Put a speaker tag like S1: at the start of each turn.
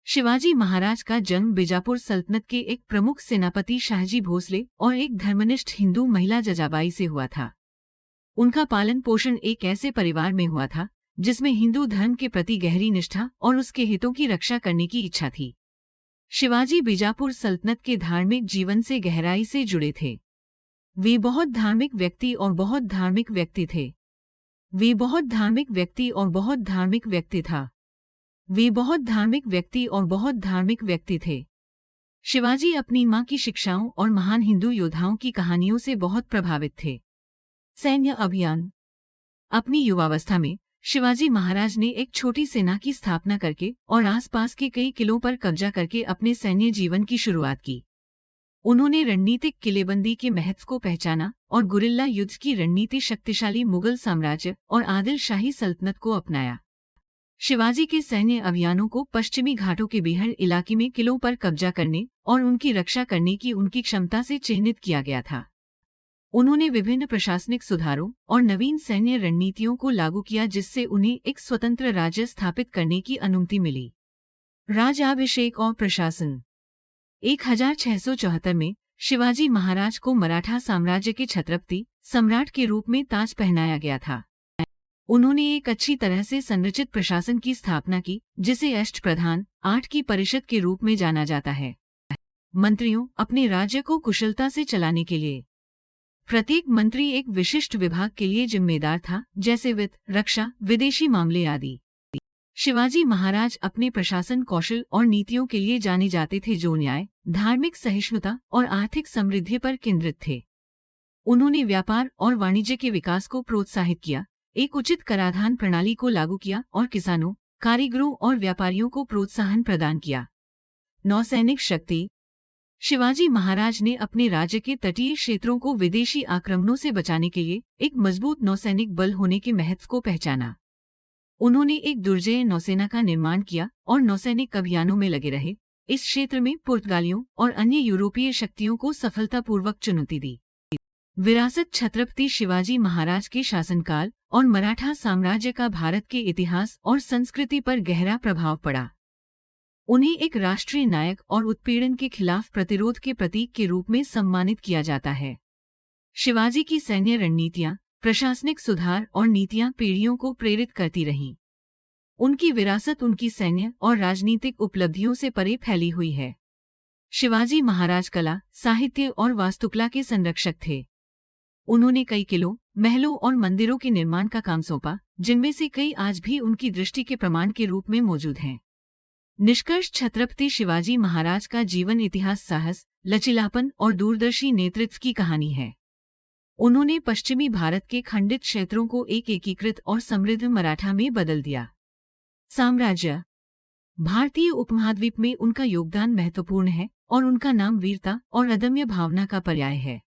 S1: शिवाजी महाराज का जन्म बीजापुर सल्तनत के एक प्रमुख सेनापति शाहजी भोसले और एक धर्मनिष्ठ हिंदू महिला जजाबाई से हुआ था। उनका पालन पोषण एक ऐसे परिवार में हुआ था जिसमें हिंदू धर्म के प्रति गहरी निष्ठा और उसके हितों की रक्षा करने की इच्छा थी। शिवाजी बीजापुर सल्तनत के धार्मिक जीवन से गहराई से जुड़े थे। वे बहुत धार्मिक व्यक्ति और बहुत धार्मिक व्यक्ति थे। वे बहुत धार्मिक व्यक्ति और बहुत धार्मिक व्यक्ति था। वे बहुत धार्मिक व्यक्ति और बहुत धार्मिक व्यक्ति थे। शिवाजी अपनी मां की शिक्षाओं और महान हिंदू योद्धाओं की कहानियों से बहुत प्रभावित थे। सैन्य अभियान। अपनी युवावस्था में शिवाजी महाराज ने एक छोटी सेना की स्थापना करके और आसपास के कई किलों पर कब्जा करके अपने सैन्य जीवन की शुरुआत की। उन्होंने रणनीतिक किलेबंदी के महत्व को पहचाना और गुरिल्ला युद्ध की रणनीति शक्तिशाली मुगल साम्राज्य और आदिल शाही सल्तनत को अपनाया। शिवाजी के सैन्य अभियानों को पश्चिमी घाटों के बिहड़ इलाके में किलों पर कब्जा करने और उनकी रक्षा करने की उनकी क्षमता से चिह्नित किया गया था। उन्होंने विभिन्न प्रशासनिक सुधारों और नवीन सैन्य रणनीतियों को लागू किया जिससे उन्हें एक स्वतंत्र राज्य स्थापित करने की अनुमति मिली। राज्याभिषेक और प्रशासन। 1674 में शिवाजी महाराज को मराठा साम्राज्य के छत्रपति सम्राट के रूप में ताज पहनाया गया था। उन्होंने एक अच्छी तरह से संरचित प्रशासन की स्थापना की जिसे अष्टप्रधान 8 की परिषद के रूप में जाना जाता है। मंत्रियों अपने राज्य को कुशलता से चलाने के लिए प्रत्येक मंत्री एक विशिष्ट विभाग के लिए जिम्मेदार था, जैसे वित्त, रक्षा, विदेशी मामले आदि। शिवाजी महाराज अपने प्रशासन कौशल और नीतियों के लिए जाने जाते थे जो न्याय, धार्मिक सहिष्णुता और आर्थिक समृद्धि पर केंद्रित थे। उन्होंने व्यापार और वाणिज्य के विकास को प्रोत्साहित किया, एक उचित कराधान प्रणाली को लागू किया और किसानों, कारीगरों और व्यापारियों को प्रोत्साहन प्रदान किया। नौसैनिक शक्ति। शिवाजी महाराज ने अपने राज्य के तटीय क्षेत्रों को विदेशी आक्रमणों से बचाने के लिए एक मजबूत नौसैनिक बल होने के महत्व को पहचाना। उन्होंने एक दुर्जय नौसेना का निर्माण किया और नौसैनिक अभियानों में लगे रहे। इस क्षेत्र में पुर्तगालियों और अन्य यूरोपीय शक्तियों को सफलतापूर्वक चुनौती दी। विरासत। छत्रपति शिवाजी महाराज के शासनकाल और मराठा साम्राज्य का भारत के इतिहास और संस्कृति पर गहरा प्रभाव पड़ा। उन्हें एक राष्ट्रीय नायक और उत्पीड़न के खिलाफ प्रतिरोध के प्रतीक के रूप में सम्मानित किया जाता है। शिवाजी की सैन्य रणनीतियां, प्रशासनिक सुधार और नीतियां पीढ़ियों को प्रेरित करती रहीं। उनकी विरासत उनकी सैन्य और राजनीतिक उपलब्धियों से परे फैली हुई है। शिवाजी महाराज कला, साहित्य और वास्तुकला के संरक्षक थे। उन्होंने कई किलों, महलों और मंदिरों के निर्माण का काम सौंपा, जिनमें से कई आज भी उनकी दृष्टि के प्रमाण के रूप में मौजूद हैं। निष्कर्ष। छत्रपति शिवाजी महाराज का जीवन इतिहास साहस, लचीलापन और दूरदर्शी नेतृत्व की कहानी है। उन्होंने पश्चिमी भारत के खंडित क्षेत्रों को एक एकीकृत और समृद्ध मराठा में बदल दिया। साम्राज्य। भारतीय उपमहाद्वीप में उनका योगदान महत्वपूर्ण है और उनका नाम वीरता और अदम्य भावना का पर्याय है।